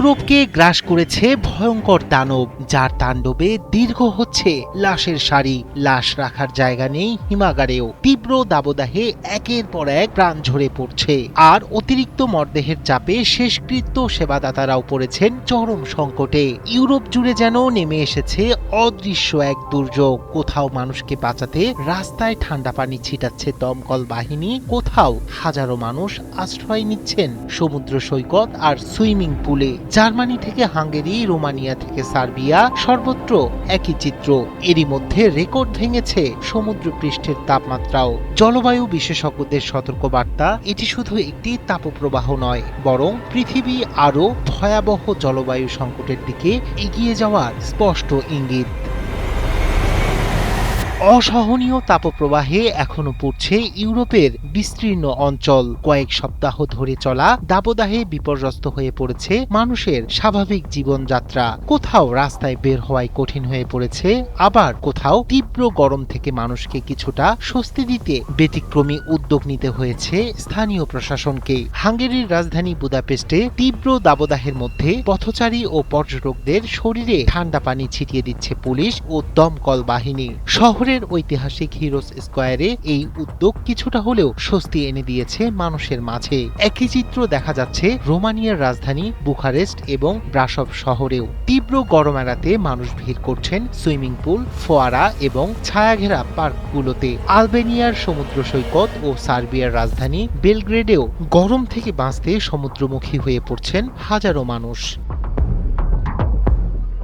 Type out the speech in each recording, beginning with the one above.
ইউরোপকে গ্রাস করেছে ভয়ঙ্কর দানব, যার তাণ্ডবে দীর্ঘ হচ্ছে লাশের সারি। লাশ রাখার জায়গা নেই হিমাগারেও। তীব্র দাবদাহে একের পর এক প্রাণ ঝরে পড়ছে, আর অতিরিক্ত মরদেহের চাপে শেষকৃত্য সেবাদাতারাও পড়েছেন চরম সংকটে। ইউরোপ জুড়ে যেন নেমে এসেছে অদৃশ্য এক দুর্যোগ। কোথাও মানুষকে বাঁচাতে রাস্তায় ঠান্ডা পানি ছিটাচ্ছে দমকল বাহিনী, কোথাও হাজারো মানুষ আশ্রয় নিচ্ছেন সমুদ্র সৈকত আর সুইমিং পুলে। জার্মানি থেকে হাঙ্গেরি, রোমানিয়া থেকে সার্বিয়া, সর্বত্র একই চিত্র। এরই মধ্যে রেকর্ড ভেঙেছে সমুদ্র পৃষ্ঠের তাপমাত্রাও। জলবায়ু বিশেষজ্ঞদের সতর্কবার্তা, এটি শুধু একটি তাপপ্রবাহ নয়, বরং পৃথিবী আরও ভয়াবহ জলবায়ু সংকটের দিকে এগিয়ে যাওয়ার স্পষ্ট ইঙ্গিত। অসহনীয় তাপপ্রবাহে এখনো পড়ছে ইউরোপের বিস্তীর্ণ অঞ্চল। কয়েক সপ্তাহ ধরে চলা দাবদাহে বিপর্যস্ত হয়ে পড়েছে মানুষের স্বাভাবিক জীবনযাত্রা। কোথাও রাস্তায় বের হওয়াই কঠিন হয়ে পড়েছে, আবার কোথাও তীব্র গরম থেকে মানুষকে কিছুটা স্বস্তি দিতে ব্যতিক্রমী উদ্যোগ নিতে হয়েছে স্থানীয় প্রশাসনকে। হাঙ্গেরির রাজধানী বুদাপেস্টে তীব্র দাবদাহের মধ্যে পথচারী ও পর্যটকদের শরীরে ঠান্ডা পানি ছিটিয়ে দিচ্ছে পুলিশ ও দমকল বাহিনী। শহরের ঐতিহাসিক হিরোস স্কয়ারে এই উদ্যোগ কিছুটা হলেও স্বস্তি এনে দিয়েছে মানুষের মাঝে। একই চিত্র দেখা যাচ্ছে রোমানিয়ার রাজধানী বুখারেস্ট এবং ব্রাসভ শহরেও। তীব্র গরম এড়াতে মানুষ ভিড় করছেন সুইমিং পুল, ফোয়ারা এবং ছায়াঘেরা পার্কগুলোতে। আলবেনিয়ার সমুদ্র সৈকত ও সার্বিয়ার রাজধানী বেলগ্রেডেও গরম থেকে বাঁচতে সমুদ্রমুখী হয়ে পড়ছেন হাজারো মানুষ।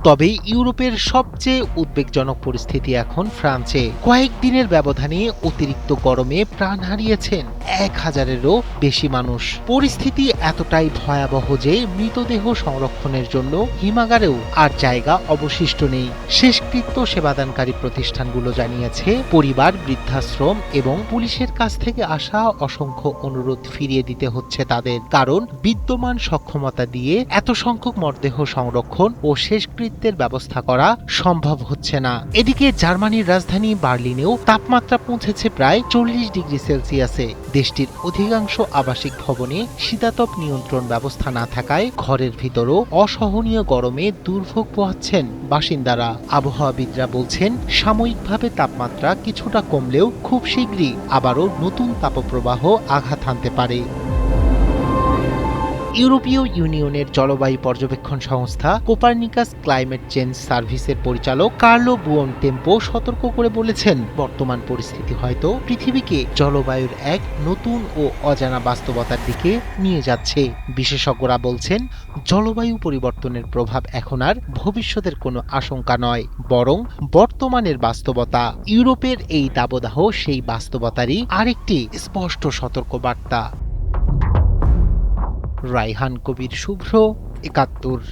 তবে ইউরোপের সবচেয়ে উদ্বেগজনক পরিস্থিতি এখন ফ্রান্সে। কয়েকদিনের ব্যবধানে অতিরিক্ত গরমে প্রাণ হারিয়েছেন 1000-এরও বেশি মানুষ। পরিস্থিতি এতটাই ভয়াবহ যে মৃতদেহ সংরক্ষণের জন্য হিমাগারেও আর জায়গা অবশিষ্ট নেই। শেষকৃত্য সেবাদানকারী প্রতিষ্ঠানগুলো জানিয়েছে, পরিবার, বৃদ্ধাশ্রম এবং পুলিশের কাছ থেকে আসা অসংখ্য অনুরোধ ফিরিয়ে দিতে হচ্ছে তাদের, কারণ বিদ্যমান সক্ষমতা দিয়ে এত সংখ্যক মরদেহ সংরক্ষণ ও শেষকৃত্য ব্যবস্থা করা সম্ভব হচ্ছে না। এদিকে জার্মানির রাজধানী বার্লিনেও তাপমাত্রা পৌঁছেছে প্রায় 40 ডিগ্রি সেলসিয়াসে। দেশটির অধিকাংশ আবাসিক ভবনে শীতাতপ নিয়ন্ত্রণ ব্যবস্থা না থাকায় ঘরের ভিতরও অসহনীয় গরমে দুর্ভোগ পোহাচ্ছেন বাসিন্দারা। আবহাওয়াবিদরা বলছেন, সাময়িকভাবে তাপমাত্রা কিছুটা কমলেও খুব শীঘ্রই আবারও নতুন তাপপ্রবাহ আঘাত হানতে পারে। ইউরোপীয় ইউনিয়নের জলবায়ু পর্যবেক্ষণ সংস্থা কোপারনিকাস ক্লাইমেট চেঞ্জ সার্ভিসের পরিচালক কার্লো বুয়ন টেম্পো সতর্ক করে বলেছেন, বর্তমান পরিস্থিতি হয়তো পৃথিবীকে জলবায়ুর এক নতুন ও অজানা বাস্তবতার দিকে নিয়ে যাচ্ছে। বিশেষজ্ঞরা বলছেন, জলবায়ু পরিবর্তনের প্রভাব এখন আর ভবিষ্যতের কোনো আশঙ্কা নয়, বরং বর্তমানের বাস্তবতা। ইউরোপের এই দাবদাহ সেই বাস্তবতারই আরেকটি স্পষ্ট সতর্কবার্তা। রায়হান কবির শুভ্র, ৭১।